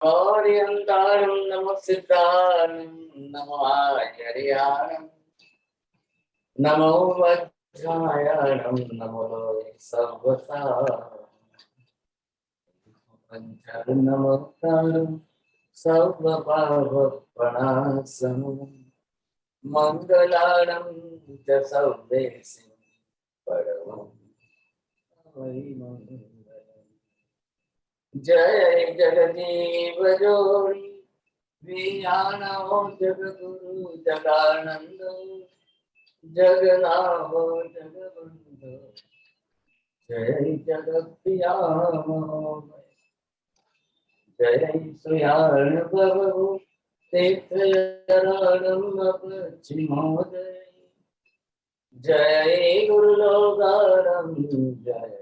और्यन्तारं नमः सिद्धारं नमो आर्याणं नमो वज्रायणं नमो सर्वसारं नमस्कारं सर्वपापप्रणाशनं मंगलानं च सर्वेषां परमं जय जगदीव जोड़ी विज्ञानो जगद्गुरु जगानंद जगन्नाथ जगबंधु जय जगत्प्रिया जय श्रीहरण प्रभु तीर्थयारणम पश्चिमोदय जय गुरुलोगारम जय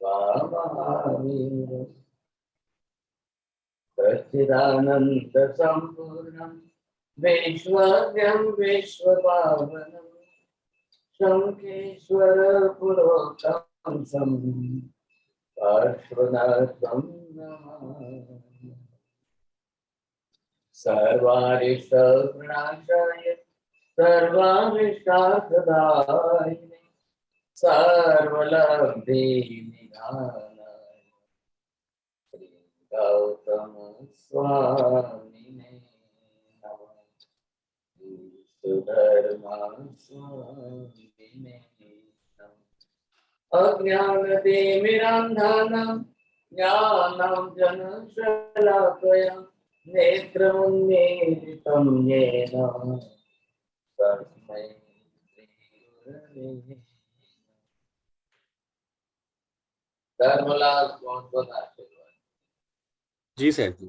महावीर सच्चिदानंद संपूर्णं विश्वज्ञं विश्वपावनं शंखेश्वर पुरोतम पार्श्वनाथं नमामि सर्वारिष्टप्रणाशाय सर्वारिष्टार्थदायिने सर्वलब्धिनिधानाय श्री गौतम स्वामिने नमः सुधर्मा स्वामिने नमः अज्ञानतिमिरान्धानां ज्ञानं जनशलाकया नेत्रमुन्मीलितं येन तस्मै श्रीगुरवे धर्मलाल बहुत बहुत आशीर्वाद। जी सर जी।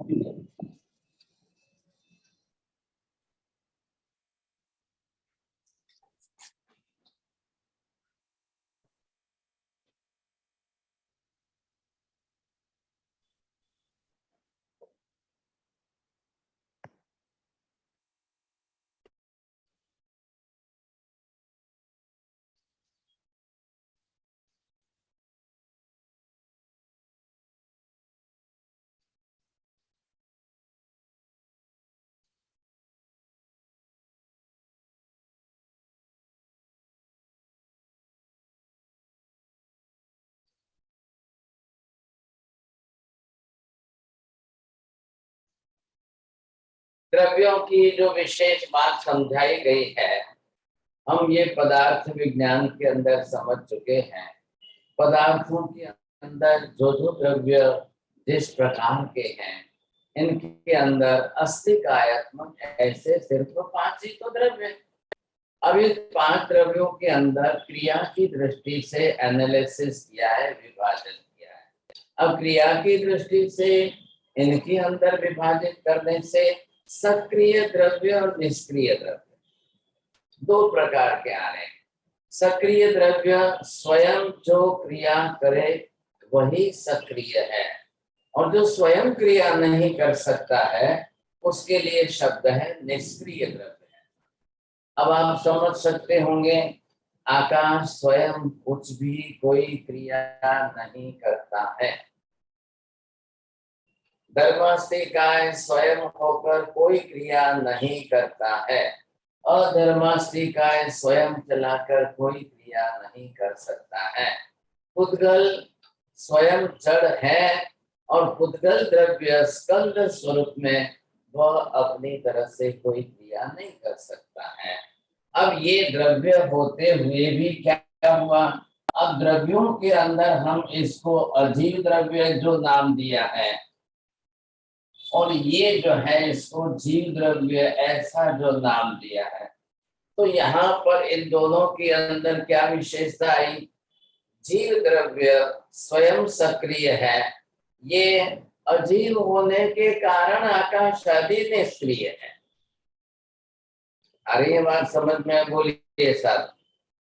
द्रव्यों की जो विशेष बात समझाई गई है, हम ये पदार्थ विज्ञान के अंदर समझ चुके हैं। पदार्थों के अंदर जो द्रव्य जिस प्रकार के हैं, इनके अंदर अस्थिकायात्मक ऐसे सिर्फ 5 ही तो द्रव्य। अब इस 5 द्रव्यों के अंदर क्रिया की दृष्टि से एनालिसिस किया है, विभाजन किया है। अब क्रिया की दृष्टि से इनके अंदर विभाजित करने से सक्रिय द्रव्य और निष्क्रिय द्रव्य 2 प्रकार के आ रहे हैं। सक्रिय द्रव्य स्वयं जो क्रिया करे वही सक्रिय है, और जो स्वयं क्रिया नहीं कर सकता है उसके लिए शब्द है निष्क्रिय द्रव्य। अब आप समझ सकते होंगे, आकाश स्वयं कुछ भी कोई क्रिया नहीं करता है। धर्मास्तिकाय स्वयं होकर कोई क्रिया नहीं करता है। अधर्मास्तिकाय स्वयं चलाकर कोई क्रिया नहीं कर सकता है। पुद्गल स्वयं जड़ है और पुद्गल द्रव्य स्कंद स्वरूप में वह अपनी तरफ से कोई क्रिया नहीं कर सकता है। अब ये द्रव्य होते हुए भी क्या हुआ, अब द्रव्यों के अंदर हम इसको अजीव द्रव्य जो नाम दिया है, और ये जो है इसको जीव द्रव्य ऐसा जो नाम दिया है, तो यहाँ पर इन दोनों के अंदर क्या विशेषता आई? जीव द्रव्य स्वयं सक्रिय है, ये अजीव होने के कारण आकाश आदि निष्क्रिय है। अरे ये बात समझ में बोलिए साथ,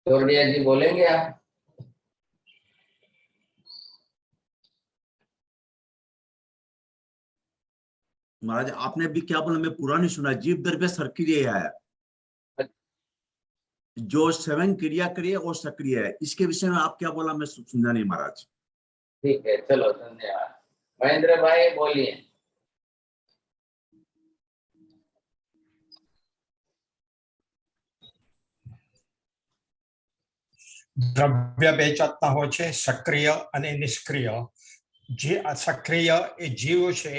तोड़िया जी बोलेंगे आप? महाराज आपने भी क्या बोला, मैं पूरा नहीं सुना। जीव द्रव्य सक्रिय है, जो स्वयं क्रिया करे और सक्रिय है, इसके विषय में आप क्या बोला मैं सुना नहीं महाराज। ठीक है, चलो धन्यवाद। महेंद्र भाई बोलिए। દ્રવ્ય બે જાતના હોય છે, સક્રિય અને નિષ્ક્રિય. જે સક્રિય એ જીવ છે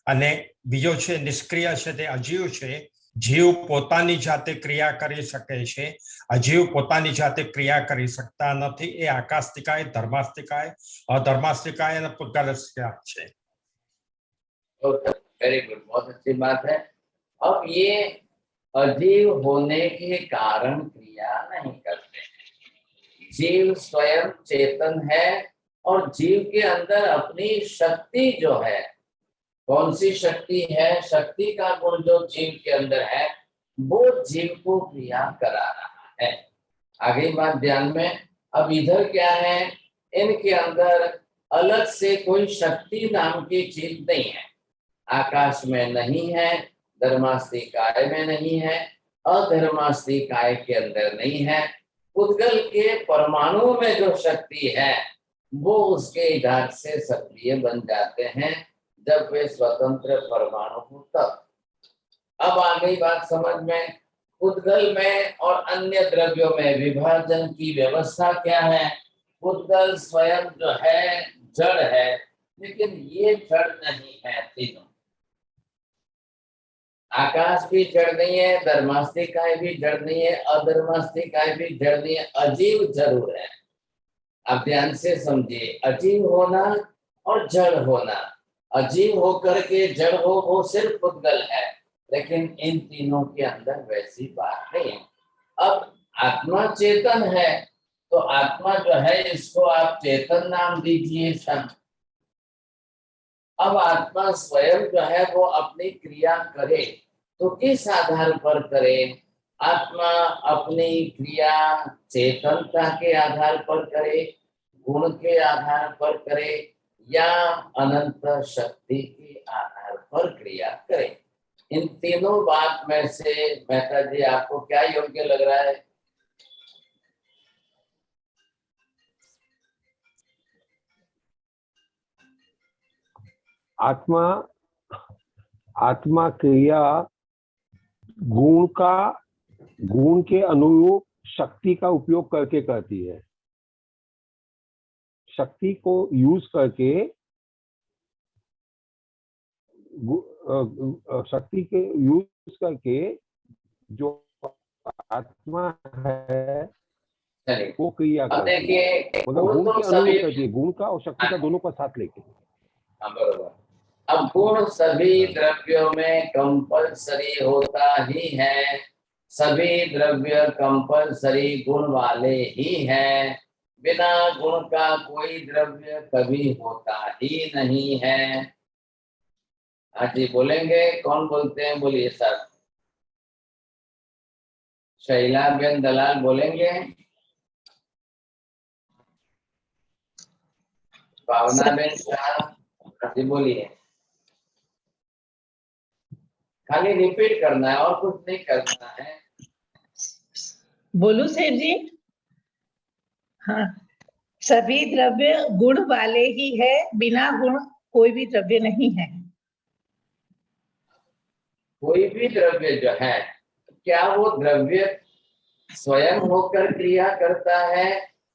અને બીજો છે નિષ્ક્રિય છે તે અજીવ છે. જીવ પોતાની જાતે ક્રિયા કરી શકે છે, અજીવ પોતાની જાતે ક્રિયા કરી શકતા નથી. એ આકાશતિકાય, ધર્માસ્તિકાય, અધર્માસ્તિકાય અને પુદ્ગલસ્તિકાય છે. वेरी गुड, बहुत अच्छी बात है। अब ये अजीव होने के कारण क्रिया नहीं करते हैं। जीव स्वयं चेतन है और जीव के अंदर अपनी शक्ति जो है, कौन सी शक्ति है, शक्ति का गुण जो जीव के अंदर है वो जीव को क्रिया करा रहा है। आगे बात ध्यान में। अब इधर क्या है, इनके अंदर अलग से कोई शक्ति नाम की चीज नहीं है। आकाश में नहीं है, धर्मास्तिकाय में नहीं है, अधर्मास्तिकाय के अंदर नहीं है। पुद्गल के परमाणुओं में जो शक्ति है वो उसके आधार से सक्रिय बन जाते हैं जब वे स्वतंत्र परमाणु हो तब। अब आ गई बात समझ में। पुद्गल में और अन्य द्रव्यों में विभाजन की व्यवस्था क्या है? पुद्गल स्वयं जो है जड़ है, लेकिन ये जड़ नहीं है। तीनों, आकाश भी जड़ नहीं है, धर्मास्तिकाय भी जड़ नहीं है, अधर्मास्तिकाय भी जड़ नहीं है, अजीव जरूर है। आप ध्यान से समझिए, अजीव होना और जड़ होना। अजीव होकर के जड़ हो वो सिर्फ पुद्गल है, लेकिन इन तीनों के अंदर वैसी बात नहीं है। अब आत्मा चेतन है तो आत्मा जो है इसको आप चेतन नाम दीजिए सब। अब आत्मा स्वयं जो है वो अपनी क्रिया करे तो किस आधार पर करे? आत्मा अपनी क्रिया चेतनता के आधार पर करे, गुण के आधार पर करे, या अनंत शक्ति के आधार पर क्रिया करे। इन तीनों बात में से मेहता जी आपको क्या योग्य लग रहा है? आत्मा क्रिया गुण के अनुरूप शक्ति का उपयोग करके करती है। शक्ति को यूज करके, शक्ति के यूज करके जो आत्मा है वो क्रिया करती है। मतलब गुण के अनुरूप करती है, गुण का और शक्ति का दोनों का साथ लेके। बरोबर। अब गुण सभी द्रव्यों में कंपलसरी होता ही है, सभी द्रव्य कंपलसरी गुण वाले ही हैं। बिना गुण का कोई द्रव्य कभी होता ही नहीं है। हाँ जी, बोलेंगे? कौन बोलते हैं? बोलिए सर। शैला बेन दलाल बोलेंगे? भावना बेन शाह जी बोलिए। खाली रिपीट करना है और कुछ नहीं करना है। बोलू सेठ जी? हाँ, सभी द्रव्य गुण वाले ही है, बिना गुण कोई भी द्रव्य नहीं है। कोई भी द्रव्य जो है, क्या वो द्रव्य स्वयं होकर क्रिया करता है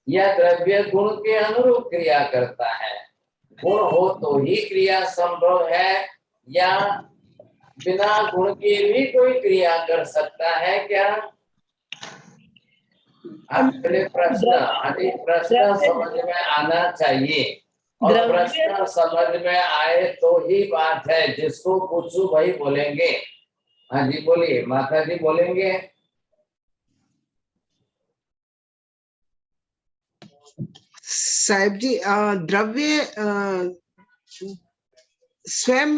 या द्रव्य गुण के अनुरूप क्रिया करता है? गुण हो तो ही क्रिया संभव है, या बिना गुण के भी कोई क्रिया कर सकता है क्या? आपके प्रश्न समझ में आना चाहिए, और प्रश्न समझ में आए तो ही बात है। जिसको पूछू भाई बोलेंगे। हाँ जी बोलिए, माता जी बोलेंगे। साहिब जी, द्रव्य स्वयं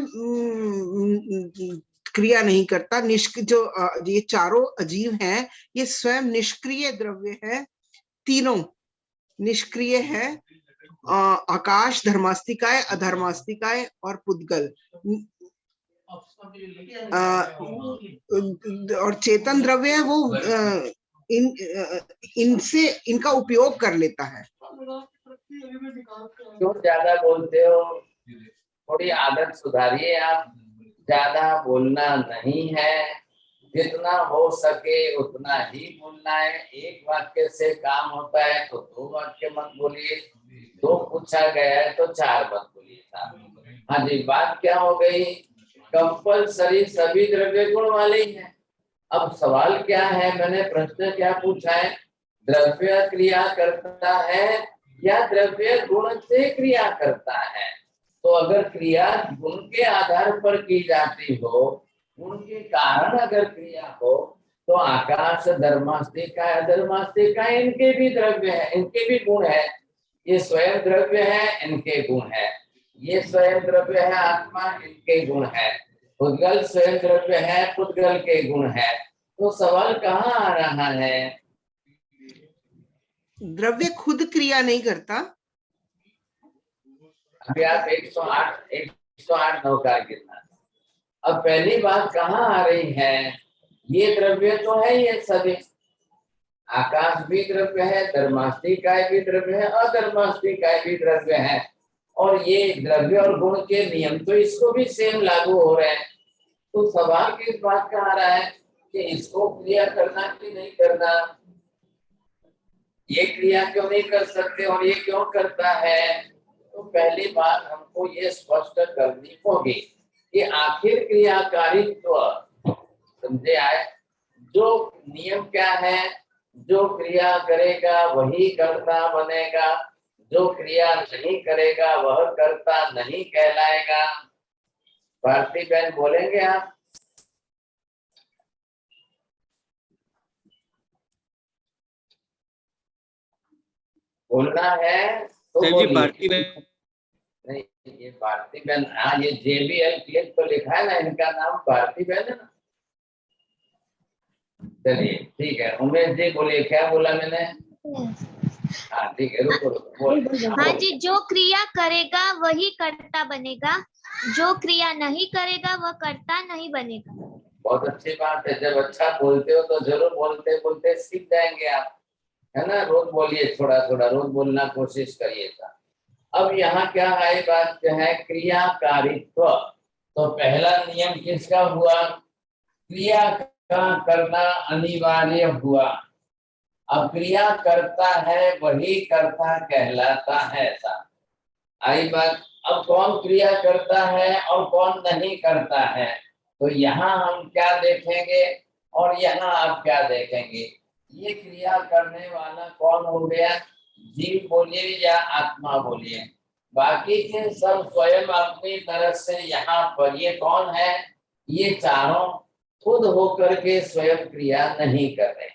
क्रिया नहीं करता। जो ये चारों अजीव हैं, ये स्वयं निष्क्रिय द्रव्य है। तीनों निष्क्रिय है। आकाश, धर्मास्तिकाय, अधर्मास्तिकाय और पुद्गल। और चेतन द्रव्य है वो इनसे इनका उपयोग कर लेता है। क्यों ज्यादा बोलते हो? थोड़ी आदत सुधारिए आप। ज्यादा बोलना नहीं है, जितना हो सके उतना ही बोलना है। एक वाक्य से काम होता है तो 2 वाक्य मत बोलिए, 2 पूछा गया है तो 4 मत बोलिए साहब। हाँ जी, बात क्या हो गई, कंपलसरी सभी द्रव्य गुण वाले ही हैं। अब सवाल क्या है, मैंने प्रश्न क्या पूछा है, द्रव्य क्रिया करता है या द्रव्य गुण से क्रिया करता है। तो अगर क्रिया गुण के आधार पर की जाती हो, गुण के कारण अगर क्रिया हो, तो आकाश धर्मास्तिका अधर्मास्तिका इनके भी द्रव्य है, इनके भी गुण है। ये स्वयं द्रव्य है, इनके गुण है। ये स्वयं द्रव्य है आत्मा, इनके गुण है। पुद्गल स्वयं द्रव्य है, पुद्गल के गुण है। तो सवाल कहाँ आ रहा है, द्रव्य खुद क्रिया नहीं करता। अभी आप 108 नौकार गिरना। अब पहली बात कहाँ आ रही है, ये द्रव्य तो है, ये सभी आकाश भी द्रव्य है, धर्मास्तिकाय भी द्रव्य है, अधर्मास्तिकाय भी द्रव्य है। और ये द्रव्य और गुण के नियम तो इसको भी सेम लागू हो रहे हैं। तो सवाल किस बात का आ रहा है कि इसको क्रिया करना कि नहीं करना, ये क्रिया क्यों नहीं कर सकते और ये क्यों करता है। तो पहली बात हमको ये स्पष्ट करनी होगी कि आखिर क्रियाकारित्व समझे आए। जो नियम क्या है, जो क्रिया करेगा वही कर्ता बनेगा, जो क्रिया नहीं करेगा वह कर्ता नहीं कहलाएगा। भारती बहन बोलेंगे आप? बोलना है तो सर जी, बोलिए। भारती बहन नहीं, ये भारती बहन, हाँ ये JBL क्लिप तो लिखा है ना, इनका नाम भारती बहन है ना। चलिए ठीक है, उमेश जी बोलिए, क्या बोला मैंने? हाँ ठीक है, रुको रुको हाँ जी, जो क्रिया करेगा वही कर्ता बनेगा, जो क्रिया नहीं करेगा वह कर्ता नहीं बनेगा। बहुत अच्छी बात है, जब अच्छा बोलते हो तो जरूर बोलते बोलते सीख जाएंगे आप, है ना। रोज बोलिए, थोड़ा थोड़ा रोज बोलना कोशिश करिएगा। अब यहाँ क्या है, बात क्या है, क्रियाकारित्व। तो पहला नियम किसका हुआ, क्रिया का करना अनिवार्य हुआ। अब क्रिया करता है वही कर्ता कहलाता है, ऐसा आई बात। अब कौन क्रिया करता है और कौन नहीं करता है, तो यहाँ हम क्या देखेंगे और यहाँ आप क्या देखेंगे। ये क्रिया करने वाला कौन हो गया, जीव बोलिए या आत्मा बोलिए, बाकी के सब स्वयं अपनी तरफ से यहाँ पर। ये कौन है, ये चारों खुद होकर के स्वयं क्रिया नहीं कर रहे,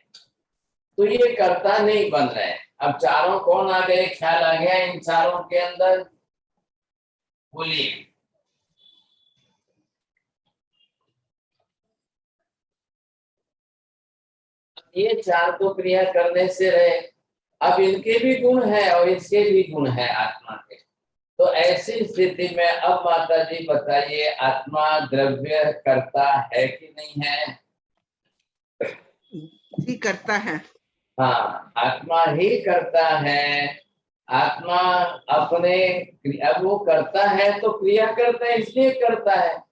तो ये कर्ता नहीं बन रहे। अब चारों कौन आ गए, ख्याल आ गया इन चारों के अंदर, बोलिए। ये चार तो क्रिया करने से रहे, अब इनके भी गुण है और इसके भी गुण है आत्मा के। तो ऐसी स्थिति में अब माता जी बताइए, आत्मा द्रव्य करता है कि नहीं है? जी करता है। हाँ, आत्मा ही करता है। आत्मा अपने, अब वो करता है तो क्रिया करता है इसलिए करता है।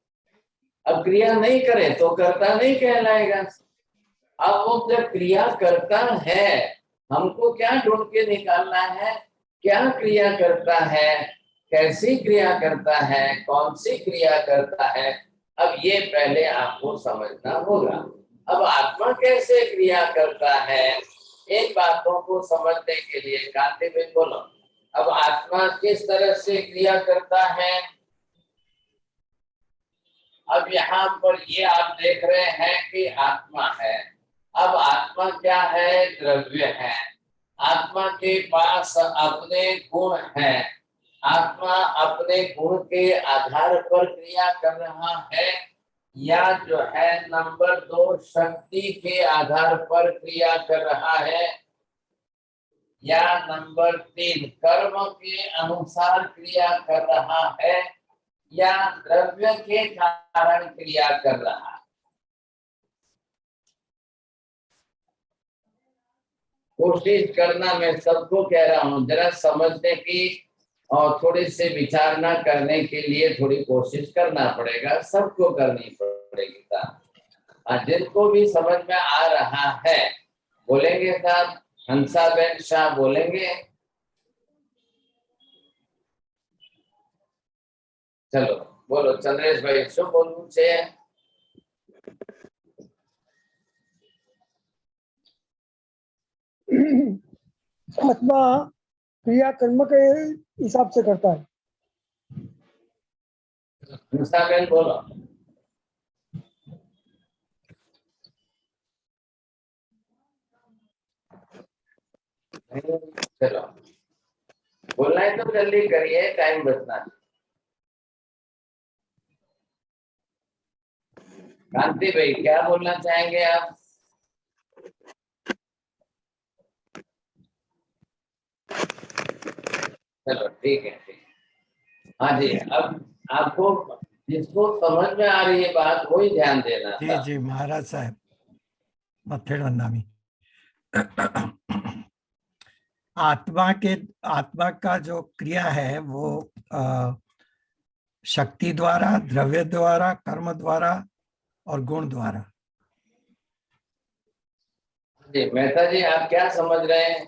अब क्रिया नहीं करे तो करता नहीं कहलाएगा। अब वो जब क्रिया करता है, हमको क्या ढूंढ के निकालना है, क्या क्रिया करता है, कैसी क्रिया करता है, कौन सी क्रिया करता है। अब ये पहले आपको समझना होगा। अब आत्मा कैसे क्रिया करता है, इन बातों को समझने के लिए कांति में बोलो। अब आत्मा किस तरह से क्रिया करता है, अब यहाँ पर ये आप देख रहे हैं कि आत्मा है। अब आत्मा क्या है, द्रव्य है। आत्मा के पास अपने गुण है, आत्मा अपने गुण के आधार पर क्रिया कर रहा है, या जो है नंबर 2 शक्ति के आधार पर क्रिया कर रहा है, या नंबर 3 कर्म के अनुसार क्रिया कर रहा है, या द्रव्य के कारण क्रिया कर रहा है। कोशिश करना, मैं सबको कह रहा हूँ, जरा समझने की और थोड़ी से विचारना करने के लिए थोड़ी कोशिश करना पड़ेगा, सबको करनी पड़ेगी। जिनको भी समझ में आ रहा है बोलेंगे साहब। हंसाबेन शाह बोलेंगे। चलो बोलो चंद्रेश भाई, શું બોલવું છે? आत्मा क्रिया कर्म के हिसाब से करता है। हंसाबेन बोलो। चलो बोलना है तो जल्दी करिए, टाइम बचना है। कांति भाई क्या बोलना चाहेंगे आप? चलो ठीक है, ठीक। हाँ जी, अब आपको जिसको समझ में आ रही है बात वही ध्यान देना जी था। जी महाराज साहब मथेड़ नामी आत्मा का जो क्रिया है वो शक्ति द्वारा, द्रव्य द्वारा, कर्म द्वारा और गुण द्वारा। जी मेहता जी, आप क्या समझ रहे हैं?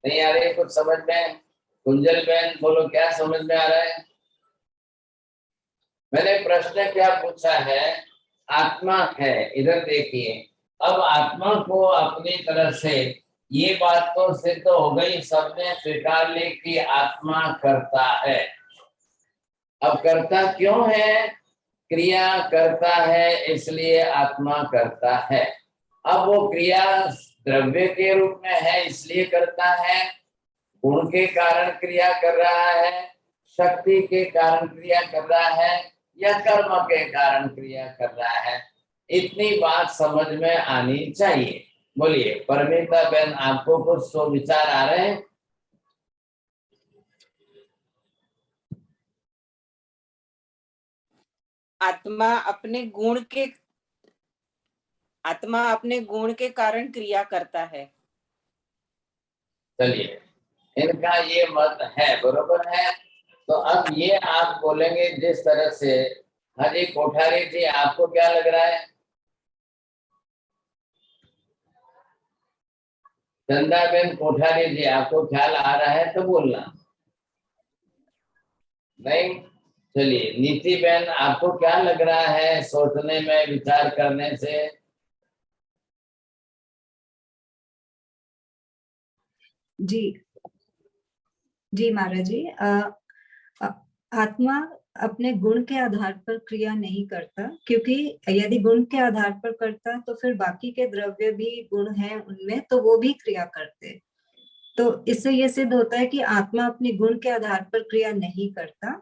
नहीं आ रही कुछ समझ में? कुंजल बहन बोलो, क्या समझ में आ रहा है? मैंने प्रश्न क्या पूछा है? आत्मा है, इधर देखिए। अब आत्मा को अपनी तरफ से ये बात तो सिद्ध हो गई, सबने स्वीकार ली कि आत्मा करता है। अब करता क्यों है? क्रिया करता है इसलिए आत्मा करता है। अब वो क्रिया द्रव्य के रूप में है इसलिए करता है, गुण के कारण क्रिया कर रहा है, शक्ति के कारण क्रिया कर रहा है, या कर्म के कारण क्रिया कर रहा है। इतनी बात समझ में आनी चाहिए। बोलिए परमिता बहन, आपको कुछ सो विचार आ रहे हैं? आत्मा अपने गुण के कारण क्रिया करता है। चलिए, इनका ये मत है, बरोबर है। तो अब ये आप बोलेंगे जिस तरह से। हाँ जी कोठारी जी, आपको क्या लग रहा है? चंदाबेन कोठारी जी, आपको ख्याल आ रहा है तो बोलना। नहीं? चलिए नीति बहन, आपको क्या लग रहा है सोचने में, विचार करने से? जी जी महाराज जी, आत्मा अपने गुण के आधार पर क्रिया नहीं करता, क्योंकि यदि गुण के आधार पर करता तो फिर बाकी के द्रव्य भी गुण हैं उनमें, तो वो भी क्रिया करते। तो इससे ये सिद्ध होता है कि आत्मा अपने गुण के आधार पर क्रिया नहीं करता,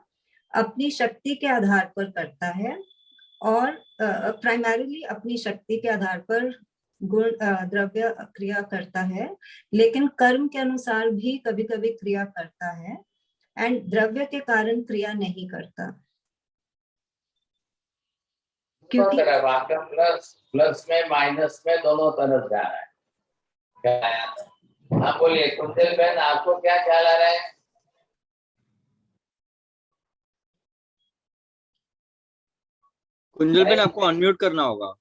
अपनी शक्ति के आधार पर करता है, और प्राइमरीली अपनी शक्ति के आधार पर गुण द्रव्य क्रिया करता है, लेकिन कर्म के अनुसार भी कभी कभी क्रिया करता है, एंड द्रव्य के कारण क्रिया नहीं करता। क्योंकि आपका प्लस में माइनस में दोनों तरफ जा रहा है। क्या? हाँ बोलिए कुंजल बहन, आपको क्या ख्याल आ रहा है? कुंजल बेन, आपको अनम्यूट करना होगा।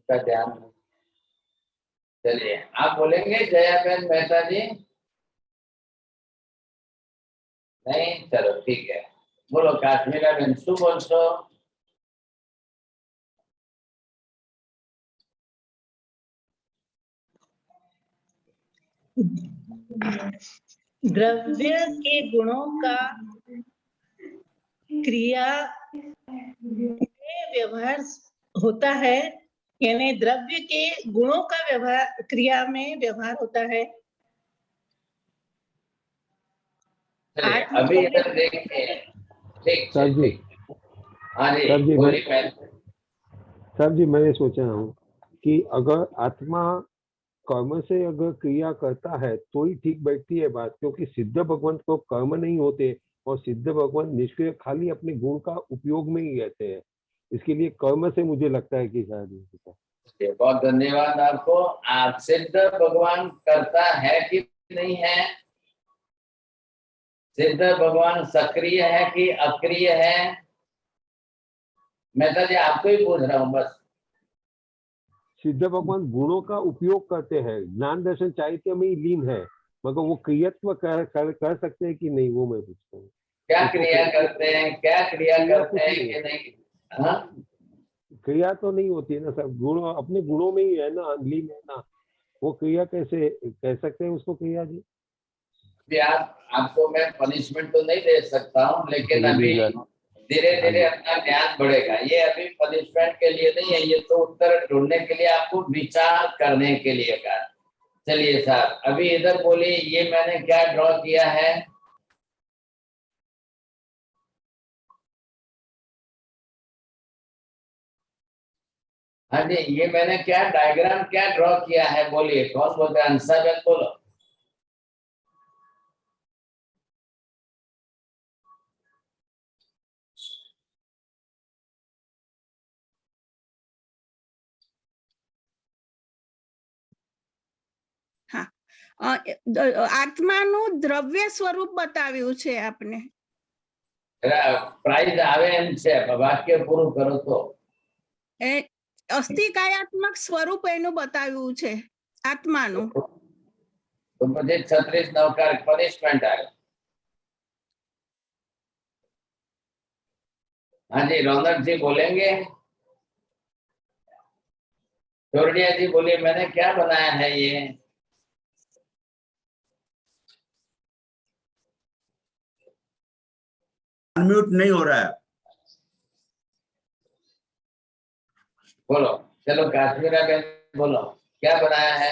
ध्यान। चलिए आप बोलेंगे जया बहन मेहता जी? नहीं? चलो ठीक है, बोलो काश्मीरा बहन, शू बोलशो? द्रव्य के गुणों का क्रिया में व्यवहार होता है, यानी द्रव्य के गुणों का व्यवहार क्रिया में व्यवहार होता है। अभी इधर देखिए। ठीक सर जी, हाँ जी सर जी, बोलिए। सर जी मैंने सोचा हूँ कि अगर आत्मा कर्म से अगर क्रिया करता है तो ही ठीक बैठती है बात, क्योंकि सिद्ध भगवान को कर्म नहीं होते और सिद्ध भगवान निष्क्रिय खाली अपने गुण का उपयोग में ही रहते हैं। इसके लिए कर्म से मुझे लगता है कि शायद। बहुत धन्यवाद आपको। आप सिद्ध भगवान करता है कि नहीं है? सिद्ध भगवान सक्रिय है कि अक्रिय है? मैं तो जी आपको ही पूछ रहा हूँ बस। सिद्ध भगवान गुणों का उपयोग करते हैं, ज्ञान दर्शन चारित्र्य में ही लीन है, मगर वो क्रियत्व कर सकते हैं कि नहीं, वो मैं पूछता हूँ। क्या क्रिया करते हैं, क्या क्रिया करते हैं कि नहीं? हाँ, क्रिया तो नहीं होती है ना सर, गुण अपने गुणों में ही है ना, लीन है ना, वो क्रिया कैसे कह सकते हैं उसको क्रिया जी? आपको मैं पनिशमेंट तो नहीं दे सकता हूँ, लेकिन अभी धीरे धीरे अपना ज्ञान बढ़ेगा। ये अभी पनिशमेंट के लिए नहीं है, ये तो उत्तर ढूंढने के लिए, आपको विचार करने के लिए का। चलिए साहब, अभी इधर बोलिए, ये मैंने क्या ड्रॉ किया है? हाँ जी, ये मैंने क्या डायग्राम क्या ड्रॉ किया है? बोलिए, कौन बोल रहा है? अंसाबेन बोलो। આત્માનું દ્રવ્ય સ્વરૂપ બતાવ્યું છે આપને. પ્રાઇઝ આવે એમ છે, વાક્ય પૂરું કરો તો. અસ્થિકાયાત્મક સ્વરૂપ એનું બતાવ્યું છે આત્માનું. તો પછી 36 નવકાર પનિશમેન્ટ આવે. हाँ जी, रौनक जी बोलेंगे? चोरडिया जी बोलिए, मैंने क्या बनाया है ये? अनम्यूट नहीं हो रहा है। बोलो, चलो काश्मीरा बहन बोलो, क्या बनाया है?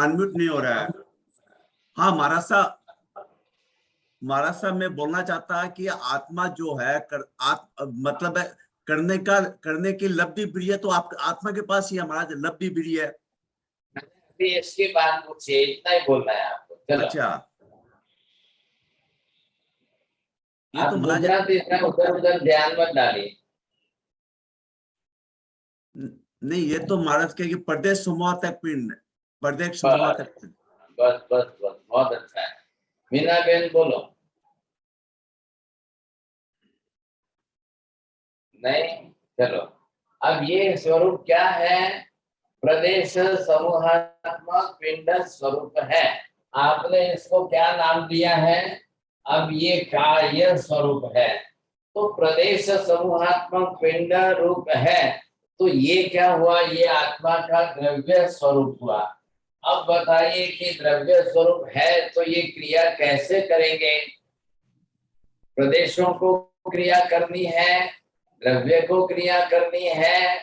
अनम्यूट नहीं हो रहा है। हाँ महाराज साहब मैं बोलना चाहता है कि आत्मा जो है मतलब है करने की लब्धि प्रिय, तो आप आत्मा के पास ही है महाराज, लब्धि प्रिय है। इसकी बात पूछिए, इतना ही बोलना है आपको। चलो। अच्छा, आप गुजराती उधर उधर ध्यान मत डालिए। नहीं, ये तो महाराज के प्रदेश समूह तक पिंड, प्रदेश समूह तक। बस बस बस, बहुत अच्छा है। मीना बहन बोलो। नहीं, चलो। अब ये स्वरूप क्या है? प्रदेश समूहात्मक पिंड स्वरूप है। आपने इसको क्या नाम दिया है? अब ये कार्य स्वरूप है। तो प्रदेश समूहात्मक पिंड रूप है, तो ये क्या हुआ? ये आत्मा का द्रव्य स्वरूप हुआ। अब बताइए कि द्रव्य स्वरूप है तो ये क्रिया कैसे करेंगे? प्रदेशों को क्रिया करनी है, द्रव्य को क्रिया करनी है,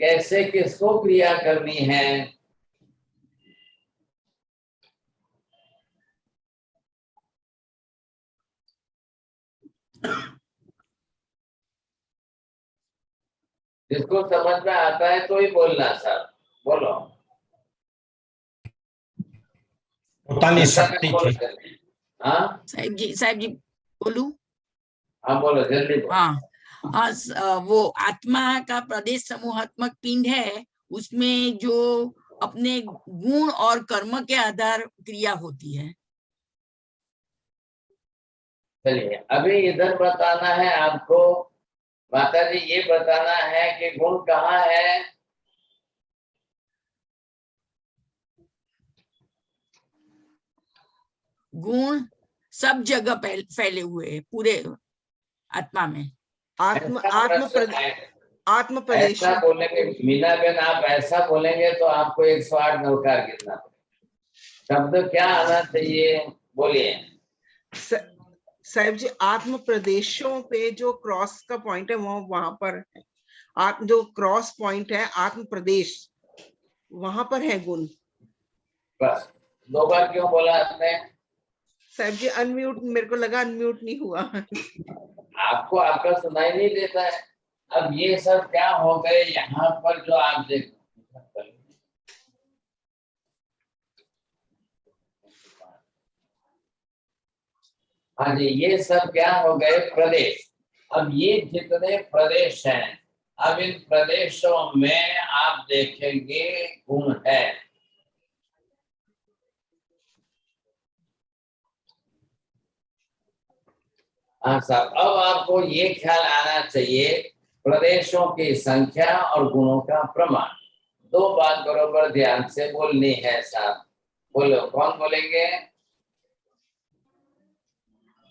कैसे किसको क्रिया करनी है? जिसको समझ में आता है तो ही बोलना सर। बोलो। પોતાની શક્તિથી। हाँ साहब जी बोलूं? हाँ बोलो, जल्दी बोलो। हाँ, वो आत्मा का प्रदेश समूहात्मक पिंड है, उसमें जो अपने गुण और कर्म के आधार क्रिया होती है। चलिए, अभी इधर बताना है आपको, माता जी ये बताना है कि गुण कहाँ है? गुण सब जगह फैले हुए हैं पूरे आत्मा में। आत्म प्रदेश बोलेंगे मीना बहन, आप ऐसा बोलेंगे तो आपको 108 नवकार गिनना पड़ेगा। शब्द क्या आना चाहिए? बोलिए साहब जी। आत्म प्रदेशों पे जो क्रॉस का पॉइंट है वो वहां पर है। जो क्रॉस पॉइंट है आत्म प्रदेश, वहां पर है गुण। बस 2 बार क्यों बोला आपने? साहब जी अनम्यूट, मेरे को लगा अनम्यूट नहीं हुआ। आपको आपका सुनाई नहीं देता है। अब ये सब क्या हो गए यहाँ पर जो आप देख, हाँ जी, ये सब क्या हो गए? प्रदेश। अब ये जितने प्रदेश हैं, अब इन प्रदेशों में आप देखेंगे गुण है। हाँ साहब, अब आपको ये ख्याल आना चाहिए प्रदेशों की संख्या और गुणों का प्रमाण। दो बात बरोबर ध्यान से बोलनी है साहब। बोलो, कौन बोलेंगे?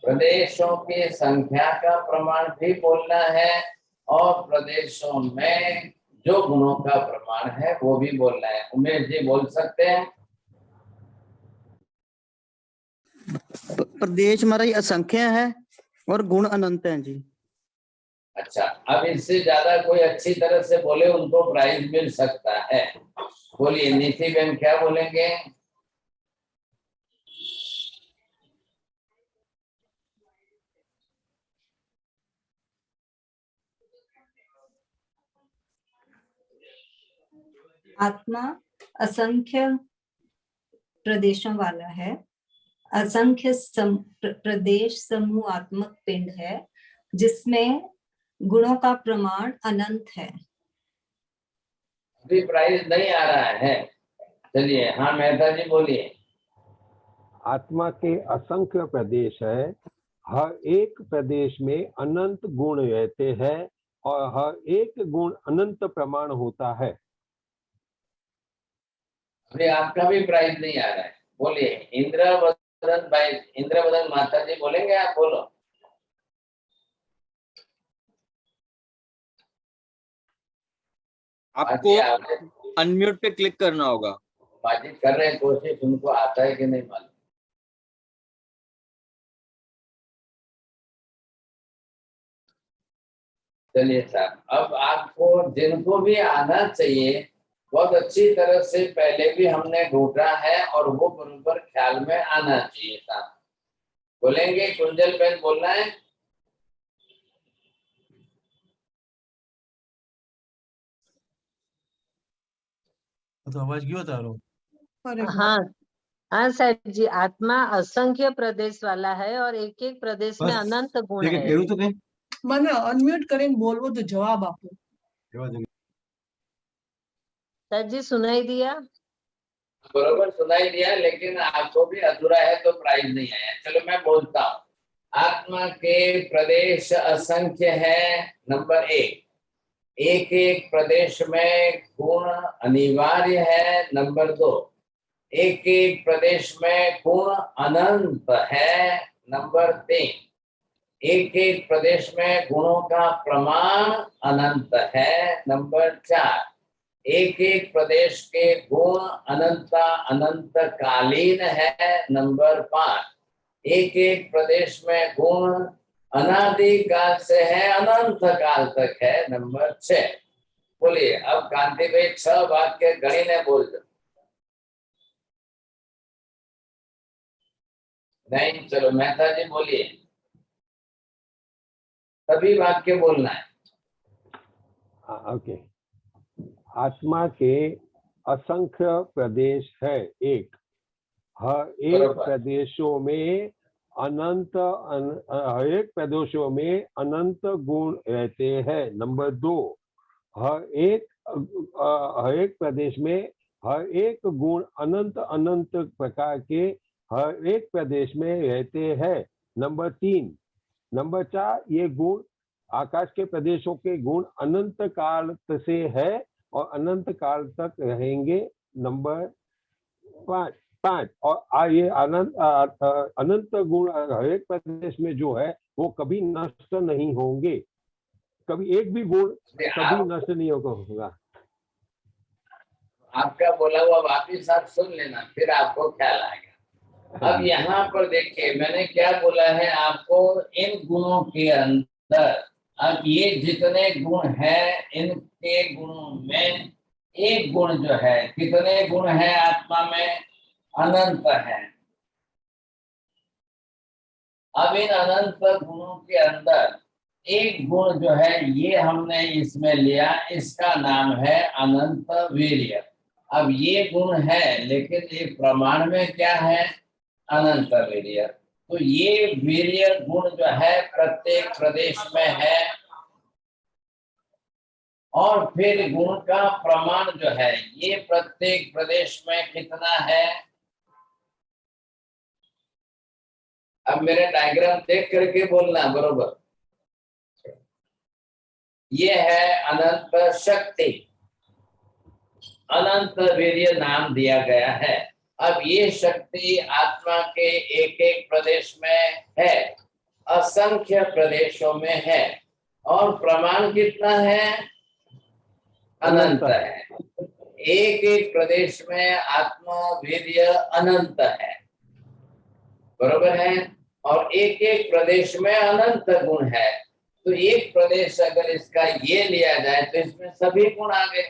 प्रदेशों की संख्या का प्रमाण भी बोलना है और प्रदेशों में जो गुणों का प्रमाण है वो भी बोलना है। उमेश जी बोल सकते हैं? प्रदेश हमारा असंख्य है और गुण अनंत हैं जी। अच्छा, अब इससे ज्यादा कोई अच्छी तरह से बोले उनको प्राइज मिल सकता है। बोलिए नीति बहन, क्या बोलेंगे? आत्मा असंख्य प्रदेशों वाला है। असंख्य प्रदेश समूहात्मक पिंड है जिसमें गुणों का प्रमाण अनंत है। अभी प्राइज नहीं आ रहा है। चलिए, हाँ मेहता जी बोलिए। आत्मा के असंख्य प्रदेश है, हर एक प्रदेश में अनंत गुण रहते हैं और हर एक गुण अनंत प्रमाण होता है। अभी आपका भी प्राइज नहीं आ रहा है। बोलिए इंद्रवदन भाई, इंद्रवदन माता जी बोलेंगे? आप बोलो। आपको अनम्यूट पे क्लिक करना होगा। बातचीत कर रहे हैं, कोशिश, उनको आता है कि नहीं मालूम। चलिए साहब, अब आपको जिनको भी आना चाहिए बहुत अच्छी तरह से पहले भी हमने ढूंढा है और वो बराबर ख्याल में आना चाहिए साहब। बोलेंगे? कुंजल बहन बोलना है? तो आवाज क्यों बता रहा हूँ? हाँ हाँ सर जी, आत्मा असंख्य प्रदेश वाला है और एक एक प्रदेश में अनंत गुण है। तो कहीं મને અનમ્યુટ કરીને બોલવો તો જવાબ આપો। सर जी सुनाई दिया? बरोबर सुनाई दिया, लेकिन आपको भी अधूरा है तो प्राइज नहीं आया। चलो मैं बोलता हूँ। आत्मा के प्रदेश असंख्य है, नंबर एक। एक एक प्रदेश में गुण अनिवार्य है, नंबर दो। एक एक प्रदेश में गुण अनंत है, नंबर तीन। एक एक प्रदेश में गुणों का प्रमाण अनंत है, नंबर चार। एक एक प्रदेश के गुण अनंता अनंत कालीन है, नंबर पांच। एक एक प्रदेश में गुण अनादिकाल से है, अनंत काल तक है, नंबर 6। बोलिए अब कांति भाई 6 वाक्य गणी ने बोल दो। नहीं, चलो मेहता जी बोलिए। सभी वाक्य बोलना है। ओके। आत्मा के असंख्य प्रदेश है, एक। हर एक प्रदेशों में हर एक प्रदेशों में अनंत गुण रहते हैं, नंबर दो। हर एक प्रदेश में हर एक गुण अनंत अनंत प्रकार के हर एक प्रदेश में रहते हैं, नंबर तीन। नंबर 4, ये गुण आकाश के प्रदेशों के गुण अनंत काल से है और अनंत काल तक रहेंगे, नंबर 5। और ये अनंत गुण हर एक प्रदेश में जो है वो कभी नष्ट नहीं होंगे। कभी एक भी गुण कभी नष्ट नहीं होगा। आपका बोला हुआ वापिस आप सुन लेना, फिर आपको ख्याल आएगा। अब यहाँ पर देखिए मैंने क्या बोला है आपको। इन गुणों के अंदर अब ये जितने गुण हैं, इनके गुणों में एक गुण जो है, कितने गुण है आत्मा में? अनंत है। अब इन अनंत गुणों के अंदर एक गुण जो है ये हमने इसमें लिया, इसका नाम है अनंत वीर्य। अब ये गुण है लेकिन ये प्रमाण में क्या है? अनंत वीर्य। तो ये वीर्य गुण जो है प्रत्येक प्रदेश में है और फिर गुण का प्रमाण जो है ये प्रत्येक प्रदेश में कितना है? अब मेरे डायग्राम देख करके बोलना बरोबर। ये है अनंत शक्ति, अनंत वीर्य नाम दिया गया है। अब ये शक्ति आत्मा के एक एक प्रदेश में है, असंख्य प्रदेशों में है, और प्रमाण कितना है? अनंत है। एक एक प्रदेश में आत्मा वीर्य अनंत है, बरोबर है, और एक एक प्रदेश में अनंत गुण है। तो एक प्रदेश अगर इसका ये लिया जाए तो इसमें सभी गुण आ गए।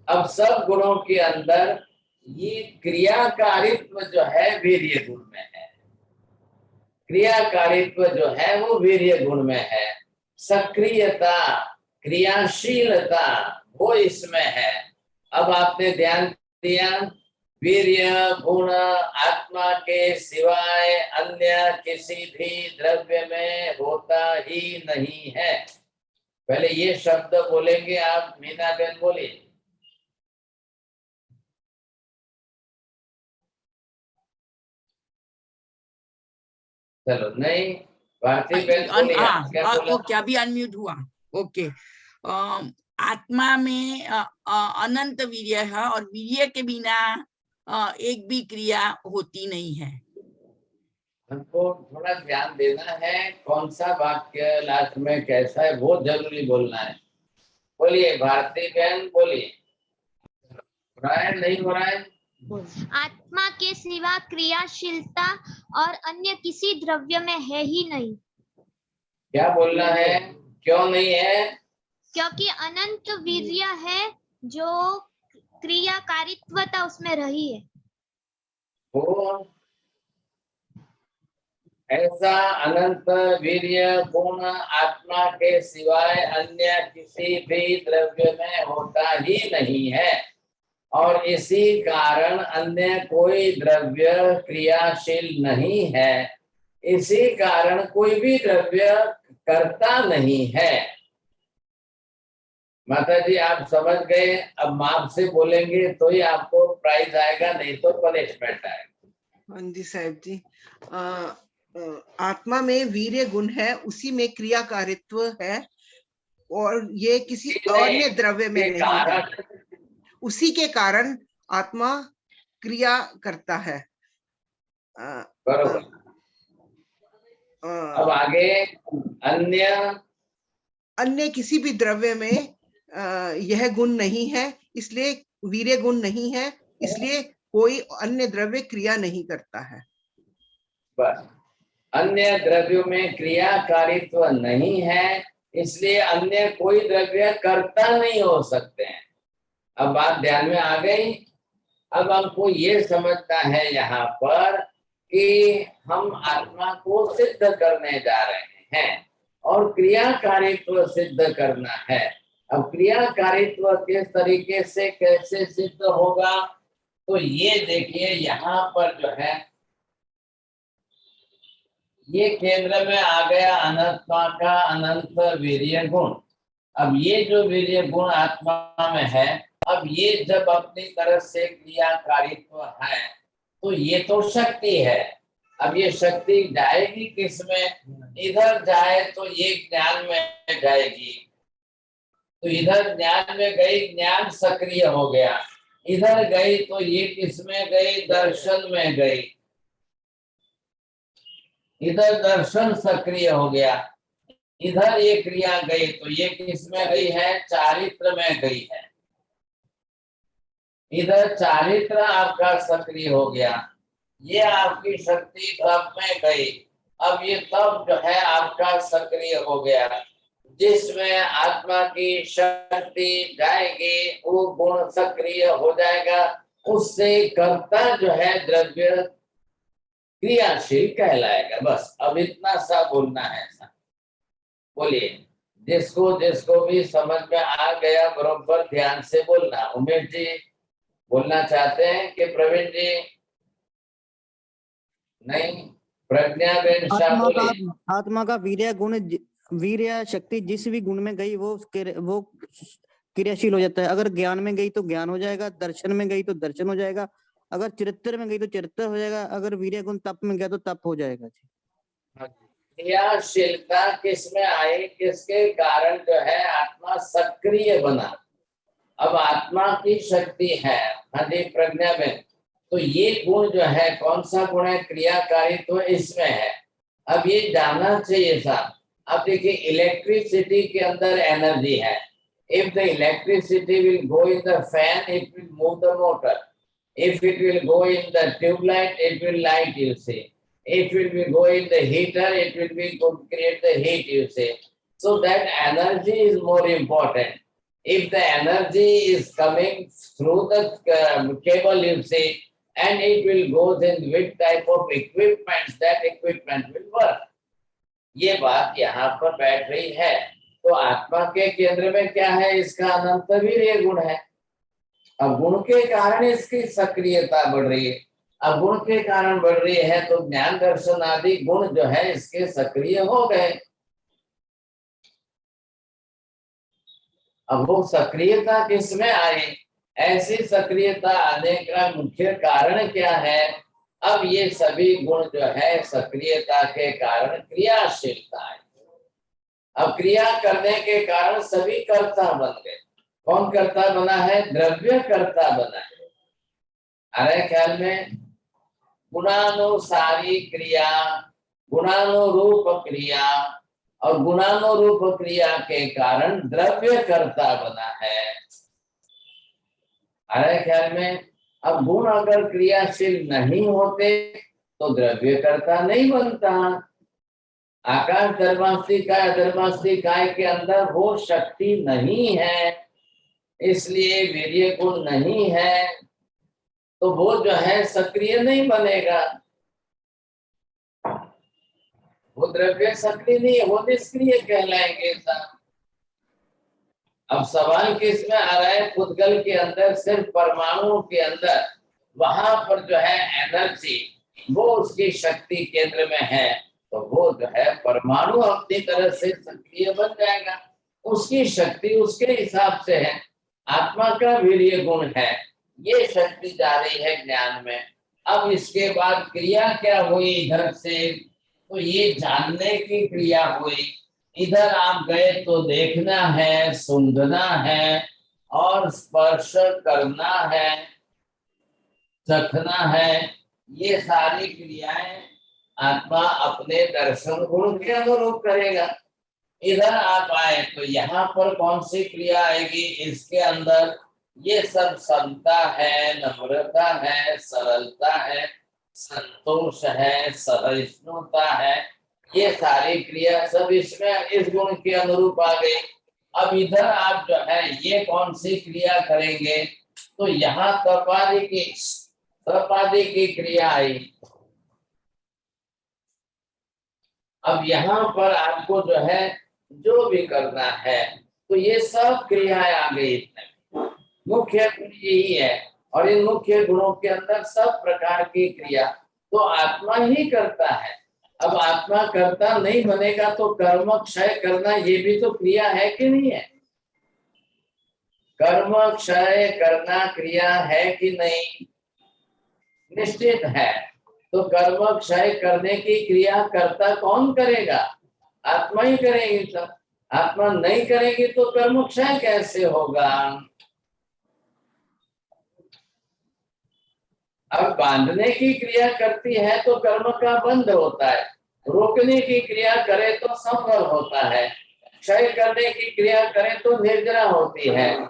अब सब गुणों के अंदर ये क्रियाकारित्व जो है वीर्य गुण में है, क्रियाकारित्व जो है वो वीर्य गुण में है, सक्रियता, क्रियाशीलता वो इसमें है। अब आपने ध्यान दिया, वीर्य गुण आत्मा के सिवाय अन्य किसी भी द्रव्य में होता ही नहीं है। पहले ये शब्द बोलेंगे आप, मीना बहन बोलिए। चलो नहीं, भारती बहन बोलिए। क्या बोला? ओके, अभी अनम्यूट हुआ। ओके, आत्मा में अनंत वीर्य है और वीर्य के बिना एक भी क्रिया होती नहीं है। हमको थोड़ा ध्यान देना है, कौन सा वाक्य लास्ट में कैसा है वो जरूरी बोलना है। बोलिए भारती बहन, बोलिए। हो रहा है नहीं हो रहा है? आत्मा के सिवा क्रियाशीलता और अन्य किसी द्रव्य में है ही नहीं। क्या बोलना है? क्यों नहीं है? क्योंकि अनंत वीर्य है जो क्रियाकारित्वता उसमें रही है। वो ऐसा अनंत वीर्य गुण आत्मा के सिवाय अन्य किसी भी द्रव्य में होता ही नहीं है, और इसी कारण अन्य कोई द्रव्य क्रियाशील नहीं है, इसी कारण कोई भी द्रव्य करता नहीं है। माता जी आप समझ गए? अब माप से बोलेंगे तो ही आपको प्राइज आएगा, नहीं तो पनिशमेंट आएगा। हाँ जी साहब जी, आत्मा में वीर्य गुण है, उसी में क्रियाकारित्व है, और ये किसी अन्य द्रव्य में नहीं है। उसी के कारण आत्मा क्रिया करता है। बरोबर। अब आगे, अन्य किसी भी द्रव्य में यह गुण नहीं है, इसलिए वीर्य गुण नहीं है, इसलिए कोई अन्य द्रव्य क्रिया नहीं करता है। बस, अन्य द्रव्यों में क्रियाकारित्व नहीं है, इसलिए अन्य कोई द्रव्य करता नहीं हो सकते हैं। अब बात ध्यान में आ गई। अब हमको ये समझना है यहाँ पर कि हम आत्मा को सिद्ध करने जा रहे हैं और क्रियाकारित्व सिद्ध करना है। अब क्रियाकारित्व किस तरीके से कैसे सिद्ध होगा, तो ये देखिए यहाँ पर जो है ये केंद्र में आ गया आत्मा का अनंत वीर्य गुण। अब ये जो वीर्य गुण आत्मा में है, अब ये जब अपनी तरफ से क्रियाकारित्व है तो ये तो शक्ति है। अब ये शक्ति जाएगी किसमें? इधर जाए तो ये ज्ञान में जाएगी, तो इधर ज्ञान में गई, ज्ञान सक्रिय हो गया। इधर गई तो ये किसमें गई? दर्शन में गई। इधर दर्शन सक्रिय हो गया। इधर ये क्रिया गई तो ये किसमें गई है? चारित्र में गई है। इधर चारित्र आपका सक्रिय हो गया, ये आपकी शक्ति तप में गई। अब ये तप जो है आपका सक्रिय हो गया, जिसमें आत्मा की शक्ति जाएगी वो गुण सक्रिय हो जाएगा। उससे कर्ता जो है द्रव्य क्रियाशील कहलाएगा। बस अब इतना सा बोलना है। बोलिए, जिसको जिसको भी समझ में आ गया बरोबर ध्यान से बोलना। उमेश जी बोलना चाहते हैं कि प्रवीण जी? नहीं, प्रज्ञा बेन शाह बोलिए। आत्मा का वीर्य गुण, वीर्य शक्ति जिस भी गुण में गई वो क्रियाशील हो जाता है। अगर ज्ञान में गई तो ज्ञान हो जाएगा, दर्शन में गई तो दर्शन हो जाएगा, अगर चरित्र में गई तो चरित्र हो जाएगा, अगर वीर्य गुण तप में गया तो तप हो जाएगा। क्रियाशीलता किसमें आई, किसके कारण जो है आत्मा सक्रिय बना। अब आत्मा की शक्ति है हमारी प्रज्ञा में, तो ये गुण जो है कौन सा गुण है, क्रियाकारित्व इसमें है। अब ये जानना चाहिए साहब। अब देखिए इलेक्ट्रिसिटी के अंदर एनर्जी है। If the electricity will go in the fan, it will move the motor. If it will go in the tube light, it will light, you see. If it will go in the heater, it will be to create the heat, you see. So that energy is more important. If the energy is coming through the cable, you see, and it will go in which type of equipment, that equipment will work. ये बात यहाँ पर बैठ रही है। तो आत्मा के केंद्र में क्या है, इसका अनंत वीर्य गुण है। अब गुण के कारण इसकी सक्रियता बढ़ रही है। अब गुण के कारण बढ़ रही है तो ज्ञान दर्शन आदि गुण जो है इसके सक्रिय हो गए। अब वो सक्रियता किसमें आई, ऐसी सक्रियता आने का मुख्य कारण क्या है। अब ये सभी गुण जो है सक्रियता के कारण क्रियाशीलता है। अब क्रिया करने के कारण सभी कर्ता बन गए। कौन कर्ता बना है, द्रव्य कर्ता बना है। अरे ख्याल में गुणानुसारी क्रिया, गुणानुरूप क्रिया और गुणानुरूप क्रिया के कारण द्रव्य कर्ता बना है। अरे ख्याल में अब गुण अगर क्रियाशील नहीं होते तो द्रव्य कर्ता नहीं बनता। आकाश धर्मास्तिकाय के अंदर वो शक्ति नहीं है, इसलिए वीर्य गुण नहीं है, तो वो जो है सक्रिय नहीं बनेगा। वो द्रव्य सक्रिय नहीं है, वो निष्क्रिय कहलाएंगे। अब सवाल किसमें आ रहा है, पुद्गल के अंदर सिर्फ परमाणु के अंदर वहां पर जो है एनर्जी वो उसकी शक्ति केंद्र में है, तो वो जो है परमाणु अपनी तरह से सक्रिय बन जाएगा। उसकी शक्ति उसके हिसाब से है। आत्मा का वीर्य गुण है, ये शक्ति जा रही है ज्ञान में। अब इसके बाद क्रिया क्या हुई इधर से, तो ये जानने की क्रिया हुई। इधर आप गए तो देखना है, सूंघना है और स्पर्श करना है, चखना है। ये सारी क्रियाएं आत्मा अपने दर्शन गुण के अनुरूप करेगा। इधर आप आए तो यहाँ पर कौन सी क्रिया आएगी, इसके अंदर ये सब समता है, नम्रता है, सरलता है, संतोष है, सहिष्णुता है, ये सारी क्रिया सब इसमें इस गुण के अनुरूप आ गई। अब इधर आप जो है ये कौन सी क्रिया करेंगे, तो यहाँ तपादि की क्रिया आई। अब यहाँ पर आपको जो है जो भी करना है, तो ये सब क्रियाएं आ गई। मुख्य गुण यही है, और इन मुख्य गुणों के अंदर सब प्रकार की क्रिया तो आत्मा ही करता है। अब आत्मा करता नहीं बनेगा तो कर्म क्षय करना ये भी तो क्रिया है कि नहीं है। कर्म क्षय करना क्रिया है कि नहीं, निश्चित है। तो कर्म क्षय करने की क्रिया कर्ता कौन करेगा, आत्मा ही करेगी। तो आत्मा नहीं करेगी तो कर्म क्षय कैसे होगा। अब बांधने की क्रिया करती है तो कर्म का बंध होता है, रोकने की क्रिया करे तो संभव होता है, क्षय करने की क्रिया करे तो निर्जरा होती है,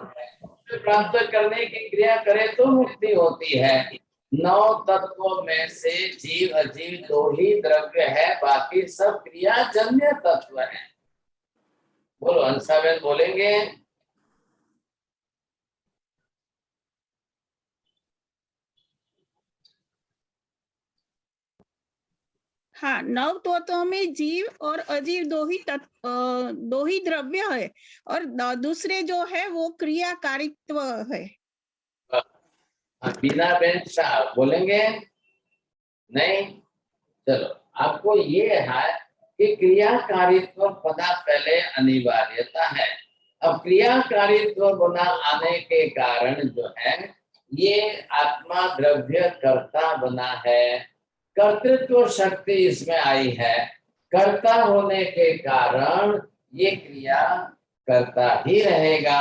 प्राप्त करने की क्रिया करे तो मुक्ति होती है। 9 तत्वों में से जीव अजीव 2 ही द्रव्य है, बाकी सब क्रियाजन्य तत्व है। बोलो अंशावेद बोलेंगे। हाँ, 9 तत्वों में जीव और अजीव 2 ही द्रव्य है और दूसरे जो है वो क्रियाकारित्व है। बिना बेन साहब बोलेंगे नहीं। चलो आपको ये है कि क्रियाकारित्व बना पहले अनिवार्यता है। अब क्रियाकारित्व बना आने के कारण जो है ये आत्मा द्रव्य कर्ता बना है, कर्तृत्व शक्ति इसमें आई है। कर्ता होने के कारण ये क्रिया करता ही रहेगा।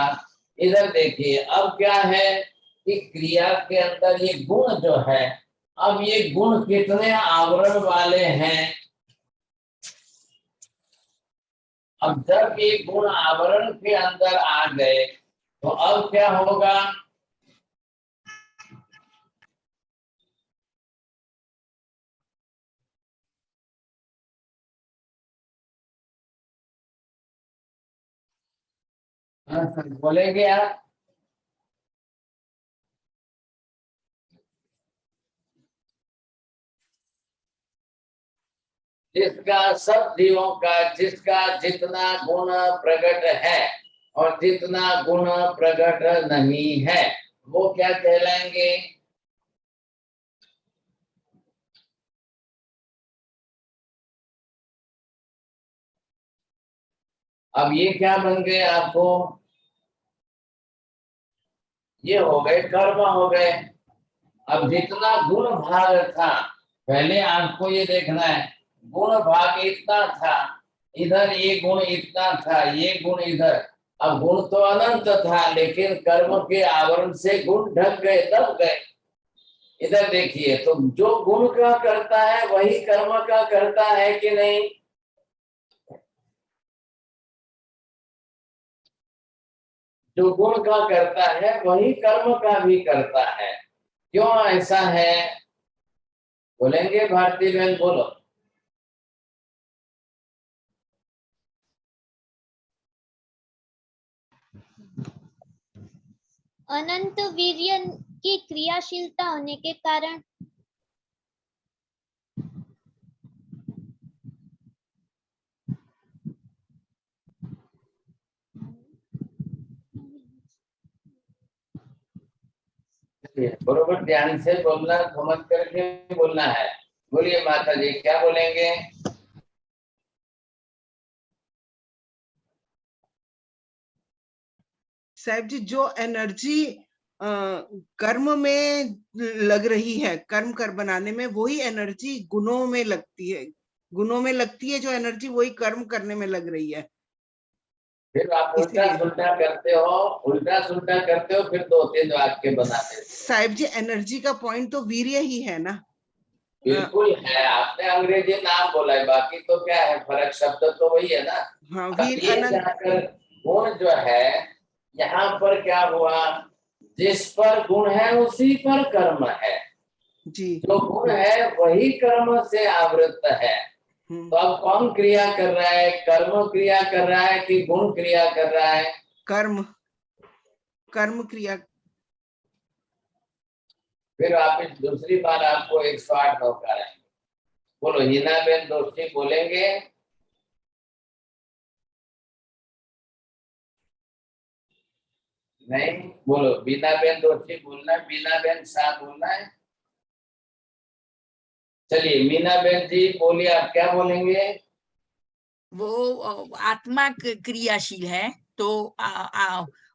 इधर देखिए अब क्या है कि क्रिया के अंदर ये गुण जो है, अब ये गुण कितने आवरण वाले हैं। अब जब ये गुण आवरण के अंदर आ गए तो अब क्या होगा, बोलेंगे आप? जिसका सब जीवों का जिसका जितना गुण प्रकट है और जितना गुण प्रकट नहीं है वो क्या कहलाएंगे? अब ये क्या बन गए आपको? ये हो गए कर्म हो गए। अब जितना गुण भाग था, पहले आपको ये देखना है गुण भाग इतना था, इधर ये गुण इतना था, ये गुण इधर। अब गुण तो अनंत था लेकिन कर्म के आवरण से गुण ढक गए, दब गए। इधर देखिए तो जो गुण का करता है वही कर्म का करता है कि नहीं? जो गुण का करता है वही कर्म का भी करता है। क्यों ऐसा है? बोलेंगे भारती बहन? बोलो। अनंत वीर्य की क्रियाशीलता होने के कारण बरोबर ध्यान से बोलना, समझ करके बोलना है। बोलिए माता जी क्या बोलेंगे? साहब जी, जो एनर्जी कर्म में लग रही है, कर्म कर बनाने में, वही एनर्जी गुणों में लगती है। गुणों में लगती है जो एनर्जी, वही कर्म करने में लग रही है। फिर आप उल्टा सुल्टा करते हो, उल्टा सुल्टा करते हो, फिर 2-3 वाक्य बनाते हो। साहिब जी, एनर्जी का पॉइंट तो वीर्य ही है ना? बिल्कुल है। आपने अंग्रेजी नाम बोला है, बाकी तो क्या है, फर्क शब्द तो वही है ना। हाँ, वीर गुण जो है, यहाँ पर क्या हुआ, जिस पर गुण है उसी पर कर्म है जी। जो गुण है वही कर्म से आवृत है। तो अब कौन क्रिया कर रहा है? कर्म क्रिया कर रहा है कि गुण क्रिया कर रहा है? कर्म, कर्म क्रिया। फिर आप दूसरी बार आपको 108 मौका है। बोलो हिना बेन दोस्ती बोलेंगे? नहीं बोलो। बीना बेन दोस्ती बोलना है, बीना बेन शाह बोलना है। चलिए मीना बेन जी बोलिए, आप क्या बोलेंगे? वो आत्मा क्रियाशील है तो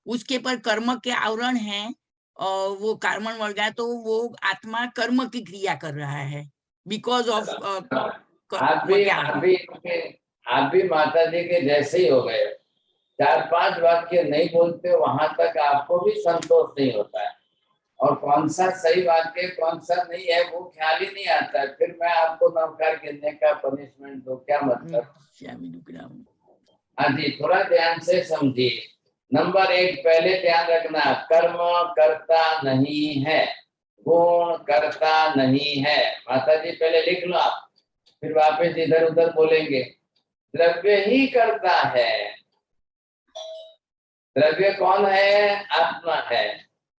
उसके पर कर्म के आवरण है और वो कर्मण वर्ग है, तो वो आत्मा कर्म की क्रिया कर रहा है बिकॉज ऑफ आप भी माता जी के जैसे ही हो गए। 4-5 वाक्य नहीं बोलते, वहां तक आपको भी संतोष नहीं होता है और कौन सा सही वाक्य कौन सा नहीं है वो ख्याल ही नहीं आता है। फिर मैं आपको नमकार गिनने का पनिशमेंट दो, क्या मतलब? हाँ जी, थोड़ा ध्यान से समझिए। नंबर 1 पहले ध्यान रखना, कर्म करता नहीं है, गुण करता नहीं है। माता जी पहले लिख लो आप, फिर वापस इधर उधर बोलेंगे। द्रव्य ही करता है। द्रव्य कौन है? आत्मा है।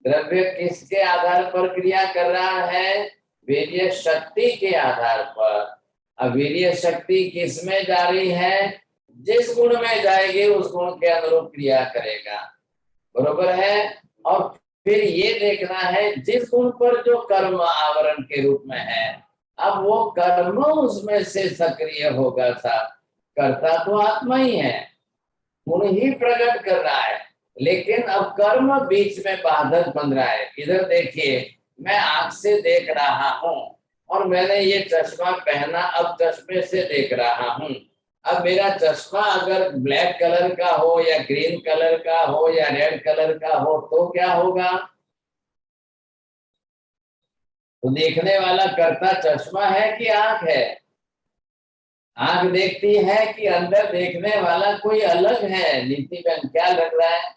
द्रव्य किसके आधार पर क्रिया कर रहा है? वीर्य शक्ति के आधार पर। अब वीर्य शक्ति किस में जा रही है? जिस गुण में जाएगी उस गुण के अनुरूप क्रिया करेगा, बरोबर है। और फिर ये देखना है जिस गुण पर जो कर्म आवरण के रूप में है, अब वो कर्म उसमें से सक्रिय होगा था। करता तो आत्मा ही है, गुण ही प्रकट कर रहा है, लेकिन अब कर्म बीच में बाधक बन रहा है। इधर देखिए, मैं आंख से देख रहा हूं, और मैंने ये चश्मा पहना, अब चश्मे से देख रहा हूं। अब मेरा चश्मा अगर ब्लैक कलर का हो या ग्रीन कलर का हो या रेड कलर का हो तो क्या होगा? तो देखने वाला कर्ता चश्मा है कि आंख है? आंख देखती है कि अंदर देखने वाला कोई अलग है? नीति बहन क्या लग रहा है?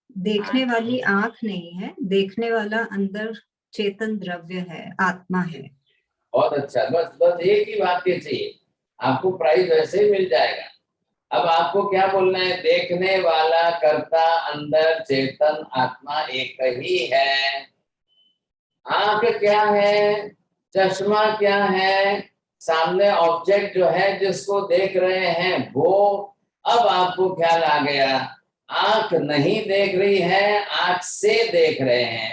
देखने वाली आंख नहीं है, देखने वाला अंदर चेतन द्रव्य है, आत्मा है। बहुत अच्छा, बस एक ही वाक्य चाहिए, आपको प्राइज वैसे ही मिल जाएगा। अब आपको क्या बोलना है? देखने वाला कर्ता अंदर चेतन आत्मा एक ही है। आंख क्या है? चश्मा क्या है? सामने ऑब्जेक्ट जो है जिसको देख रहे हैं वो। अब आपको ख्याल आ गया, आंख नहीं देख रही है, आंख से देख रहे हैं।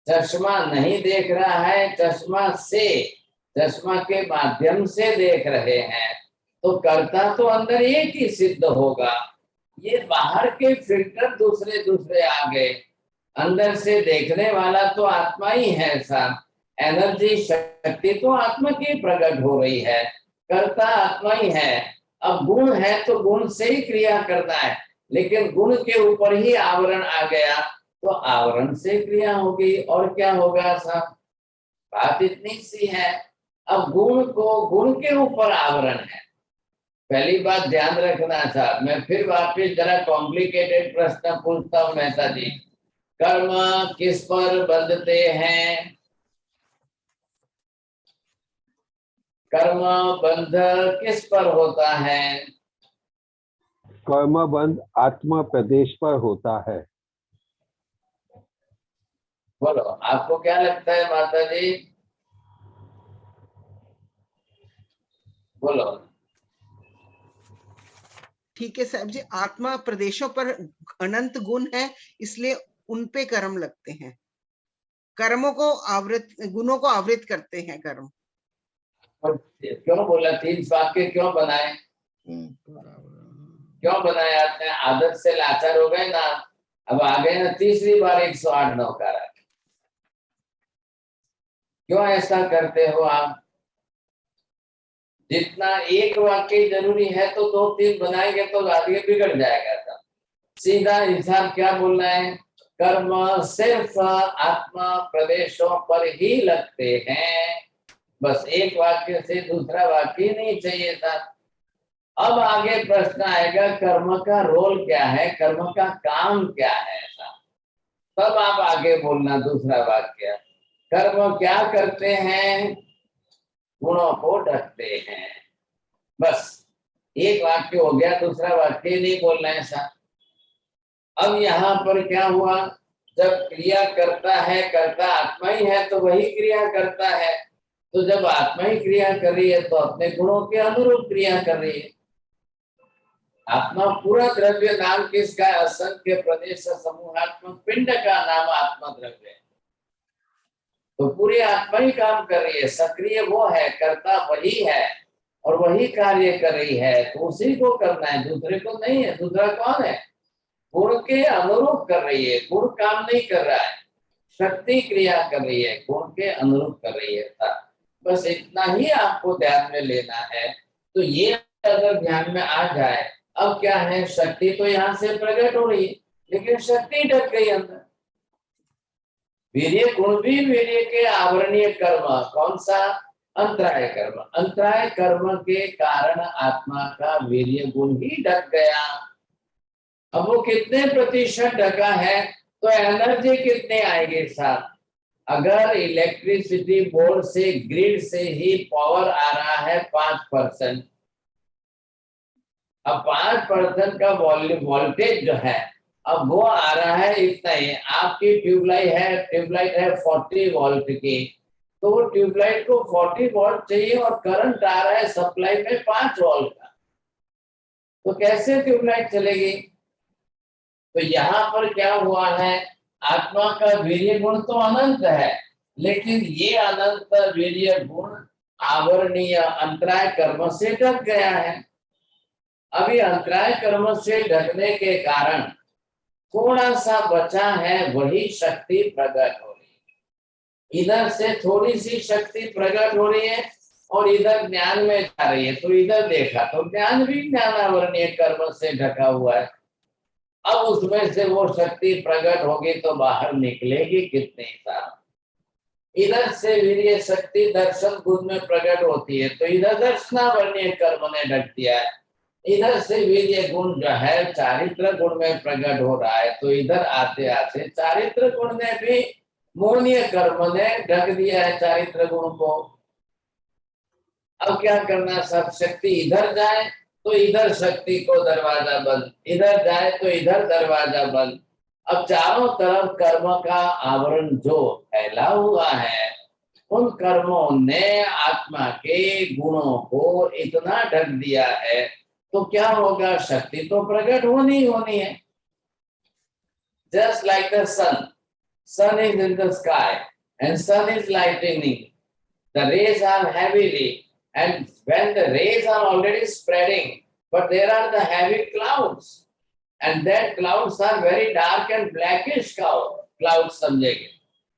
चश्मा नहीं देख रहा है, चश्मा से, चश्मा के माध्यम से देख रहे हैं। तो कर्ता तो अंदर एक ही सिद्ध होगा। ये बाहर के फिल्टर दूसरे दूसरे आ गए, अंदर से देखने वाला तो आत्मा ही है साहब। एनर्जी शक्ति तो आत्मा की प्रकट हो रही है, कर्ता आत्मा ही है। अब गुण है तो गुण से ही क्रिया करना है, लेकिन गुण के ऊपर ही आवरण आ गया तो आवरण से क्रिया होगी। और क्या होगा साहब? बात इतनी सी है। अब गुण को, गुण के ऊपर आवरण है। पहली बात ध्यान रखना साहब। मैं फिर वापिस जरा कॉम्प्लिकेटेड प्रश्न पूछता हूँ मेहता जी। कर्म किस पर बंधते हैं? कर्म बंध किस पर होता है? कर्म बंध आत्मा प्रदेश पर होता है। बोलो, आपको क्या लगता है माता जी? बोलो। ठीक है साहब जी, आत्मा प्रदेशों पर अनंत गुण है, इसलिए उन पे कर्म लगते हैं। कर्मों को आवृत, गुणों को आवृत करते हैं कर्म। और क्यों बोला? 3 वाक्य क्यों बनाए? क्यों बनाए आपने? आदत से लाचार हो गए ना, अब आ गए ना तीसरी बार 108 का। क्यों ऐसा करते हो आप? जितना एक वाक्य जरूरी है तो 2-3 बनाएंगे तो आगे बिगड़ जाएगा सब। सीधा हिसाब क्या बोलना है? कर्म सिर्फ आत्मा प्रदेशों पर ही लगते हैं। बस एक वाक्य से दूसरा वाक्य नहीं चाहिए था। अब आगे प्रश्न आएगा, कर्म का रोल क्या है, कर्म का काम क्या है ऐसा, तब आप आगे बोलना दूसरा वाक्य। कर्म क्या करते हैं? गुणों को ढकते हैं। बस एक वाक्य हो गया, दूसरा वाक्य नहीं बोलना है ऐसा। अब यहाँ पर क्या हुआ? जब क्रिया करता है, करता आत्मा ही है तो वही क्रिया करता है। तो जब आत्मा ही क्रिया कर रही है तो अपने गुणों के अनुरूप क्रिया कर रही है। आत्मा पूरा द्रव्य नाम किसका? असंख्य प्रदेश समूहात्मक पिंड का नाम आत्मा द्रव्य है। तो पूरी आत्मा ही काम कर रही है, सक्रिय वो है, कर्ता वही है और वही कार्य कर रही है, तो उसी को करना है, दूसरे को नहीं है। दूसरा कौन है? गुण के अनुरूप कर रही है, गुण काम नहीं कर रहा है, शक्ति क्रिया कर रही है, गुण के अनुरूप कर रही है। बस इतना ही आपको ध्यान में लेना है। तो ये अगर ध्यान में आ जाए, अब क्या है? शक्ति तो यहाँ से प्रकट हो रही है, लेकिन शक्ति ढक गई अंदर। वीर्य गुण भी वीर्य के आवरणीय कर्म, कौन सा? अंतराय कर्म। अंतराय कर्म के कारण आत्मा का वीर्य गुण ही ढक गया। अब वो कितने प्रतिशत ढका है? तो एनर्जी कितने आएगी साहब? अगर इलेक्ट्रिसिटी बोर्ड से, ग्रिड से ही पावर आ रहा है 5%, अब 5% का वोल्टेज जो है अब वो आ रहा है इतना ही। आपकी ट्यूबलाइट है 40 वोल्ट की, तो वो ट्यूबलाइट को 40 वोल्ट चाहिए और करंट आ रहा है सप्लाई में 5 वोल्ट का, तो कैसे ट्यूबलाइट चलेगी? तो यहाँ पर क्या हुआ है? आत्मा का वीर्य गुण तो अनंत है, लेकिन ये अनंत वीर्य गुण आवरणीय अंतराय कर्म से ढक गया है। अभी अंतराय कर्म से ढकने के कारण थोड़ा सा बचा है वही शक्ति प्रकट हो रही है। इधर से थोड़ी सी शक्ति प्रकट हो रही है और इधर ज्ञान में जा रही है, तो इधर देखा तो ज्ञान भी ज्ञानावरणीय कर्म से ढका हुआ है। अब उसमें से वो शक्ति प्रकट होगी तो बाहर निकलेगी कितने साल। इधर से वीर्य शक्ति दर्शन गुण में प्रकट होती है, तो इधर दर्शनावरणीय कर्म ने ढक दिया है। इधर से वीर्य गुण जो है चारित्र गुण में प्रकट हो रहा है, तो इधर आते आते चारित्र गुण ने भी मोहनीय कर्म ने ढक दिया है चारित्र गुण को। अब क्या करना, सब शक्ति इधर जाए तो इधर शक्ति को दरवाजा बंद, इधर जाए तो इधर दरवाजा बंद। अब चारों तरफ कर्म का आवरण जो फैला हुआ है, उन कर्मों ने आत्मा के गुणों को इतना ढक दिया है, तो क्या होगा, शक्ति तो प्रकट होनी होनी है। Just like the sun is in the sky and sun is lightening. The rays are heavily, and when the rays are already spreading, but there are the heavy clouds, and that clouds are very dark and blackish clouds समझेंगे।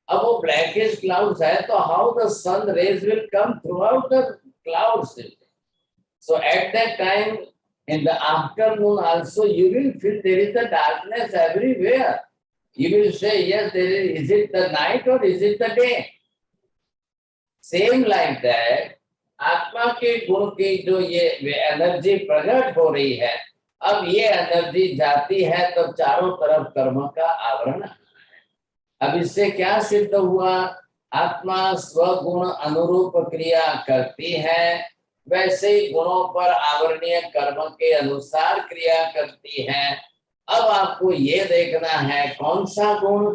अब वो blackish clouds है, तो how the sun rays will come throughout the clouds? So at that time, in the afternoon also, you will feel there is the darkness everywhere. You will say, yes, there is it the night or is it the day? Same like that, आत्मा के गुण की जो ये energy प्रकट हो रही है, अब ये एनर्जी जाती है तो चारों तरफ कर्म का आवरण है। अब इससे क्या सिद्ध हुआ, आत्मा स्वगुण अनुरूप क्रिया करती है, वैसे ही गुणों पर आवरणीय कर्म के अनुसार क्रिया करती है। अब आपको ये देखना है कौन सा गुण,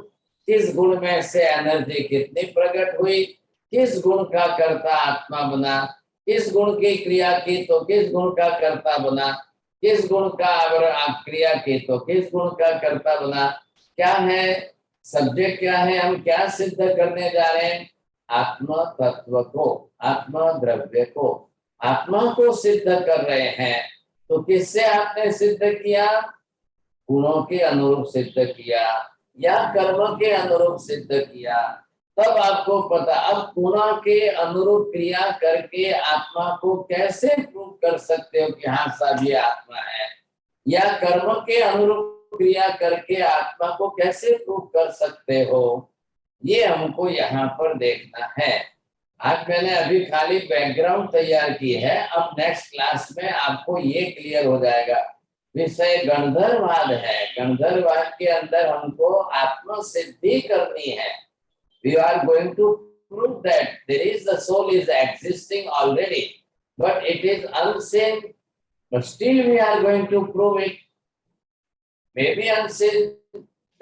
किस गुण में से एनर्जी कितनी प्रकट हुई, किस गुण का कर्ता आत्मा बना, किस गुण की क्रिया की तो किस गुण का कर्ता बना, किस गुण का आवरण क्रिया की तो किस गुण का कर्ता बना। क्या है सब्जेक्ट, क्या है, हम क्या सिद्ध करने जा रहे हैं, आत्म तत्व को, आत्म द्रव्य को, आत्मा को सिद्ध कर रहे हैं। तो किससे आपने सिद्ध किया, गुणों के अनुरूप सिद्ध किया या कर्म के अनुरूप सिद्ध किया, तब आपको पता। अब गुणों के अनुरूप क्रिया करके आत्मा को कैसे प्रूव कर सकते हो कि हाँ साहब ये आत्मा है, या कर्म के अनुरूप क्रिया करके आत्मा को कैसे प्रूव कर सकते हो, ये हमको यहाँ पर देखना है। आज मैंने अभी खाली बैकग्राउंड तैयार की है, अब नेक्स्ट क्लास में आपको ये क्लियर हो जाएगा। विषय गणधरवाद है, गणधरवाद के अंदर हमको आत्म सिद्धि करनी है। We are going to prove that there is the soul is existing already, but it is unseen, but still we are going to prove it. Maybe unseen,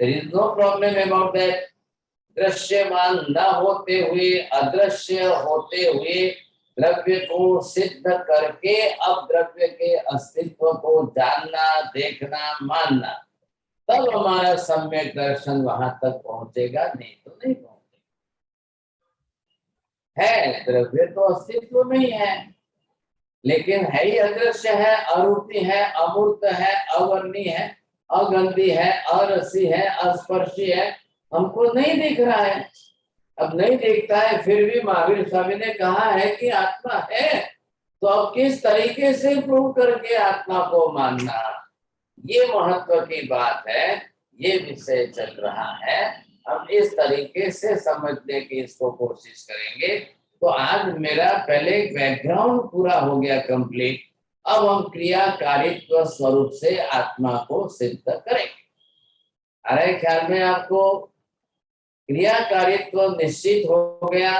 there is no problem about that. दृश्यमान न होते हुए, अदृश्य होते हुए द्रव्य को सिद्ध करके अब द्रव्य के अस्तित्व को जानना, देखना, मानना, तब हमारा सम्यक दर्शन वहां तक पहुंचेगा, नहीं तो नहीं पहुंचेगा। है द्रव्य तो अस्तित्व में ही है, लेकिन है ही अदृश्य है, अरूपी है, अमूर्त है, अवर्णी है, अगंधी है, अरसी है, अस्पर्शी है, हमको नहीं दिख रहा है। अब नहीं दिखता है, फिर भी महावीर स्वामी ने कहा है कि आत्मा है, तो अब किस तरीके से प्रूव करके आत्मा को मानना, ये महत्व की बात है। ये विषय चल रहा है, अब इस तरीके से समझने की इसको कोशिश करेंगे। तो आज मेरा पहले बैकग्राउंड पूरा हो गया कंप्लीट, अब हम क्रियाकारित्व स्वरूप से आत्मा को सिद्ध करेंगे। अरे ख्याल में आपको क्रियाकारित्व निश्चित हो गया,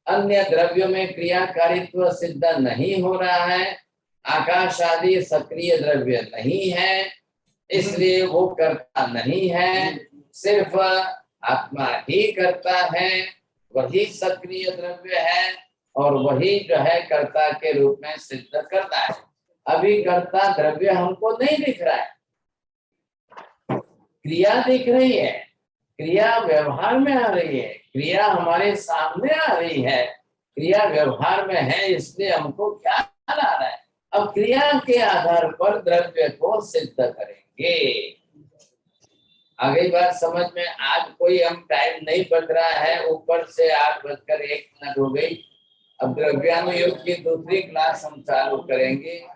अन्य द्रव्यों में क्रियाकारित्व सिद्ध नहीं हो रहा है, आकाश आदि सक्रिय द्रव्य नहीं है, इसलिए वो करता नहीं है, सिर्फ आत्मा ही करता है, वही सक्रिय द्रव्य है और वही जो है कर्ता के रूप में सिद्ध करता है। अभी कर्ता द्रव्य हमको नहीं दिख रहा है, क्रिया दिख रही है, क्रिया व्यवहार में आ रही है, क्रिया हमारे सामने आ रही है, क्रिया व्यवहार में है, इसलिए हमको ख्याल आ रहा है। अब क्रिया के आधार पर द्रव्य को सिद्ध करेंगे। आगे बात समझ में? आज कोई हम टाइम नहीं बच रहा है, ऊपर से 8:01 हो गई। अब द्रव्यानुयोग की दूसरी क्लास हम चालू करेंगे।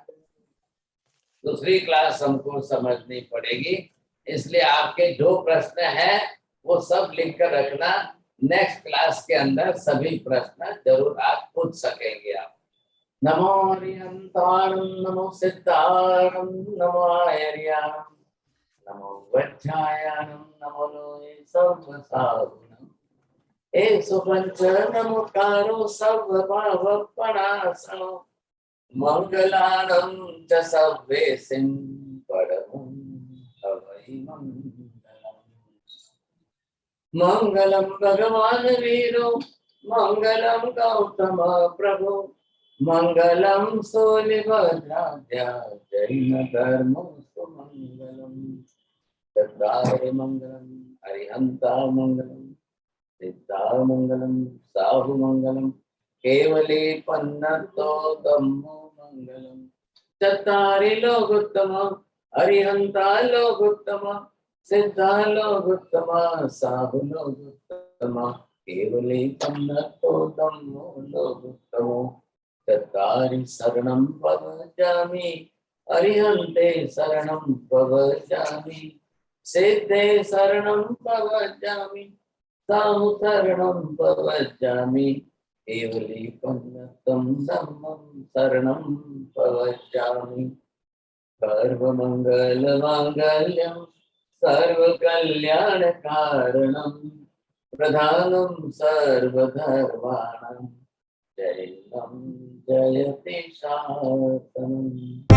दूसरी क्लास हमको समझनी पड़ेगी, इसलिए आपके जो प्रश्न है वो सब लिख कर रखना। नेक्स्ट क्लास के अंदर सभी प्रश्न जरूर आप पूछ सकेंगे आप। नमो हरिहंताणं, नमो सिद्धाणं, नमो आयर्याणं, नमो वज्रायाणं, नमो लोये सर्वसाधुनं। एषु पंच नमोकारो सर्वभावपणासनो, मंगलानं च सर्वेसिं परमं हवै मंगलम्। मंगलम भगवान वीरो, मंगलम गौतम प्रभु, मंगलम सोलिभद्राद्या जैन धर्म सुमंगलम। दत्ताय मंगलम, अरिहंता मंगलम, सिद्धा मंगलम, साहु मंगलम, केवले पन्नतो धम्मो मंगलम। चत्तारि लोकोत्तम, अरिहंता लोकोत्तम, सिद्धा लोकोत्तम, साहु लोकोत्तम, केवले पन्नतो धम्मो लोकोत्तमो। चत्तारि शरणं प्रव्रजामि, अरिहन्ते शरणं प्रव्रजामि, सिद्धे शरणं प्रव्रजामि, साहु शरणं प्रव्रजामि, केवले पन्नतं धम्मं शरणं प्रव्रजामि। सर्वमंगल मांगल्यं सर्वकल्याण कारणं, प्रधानं सर्वधर्माणां, जयं जयति शासनम्।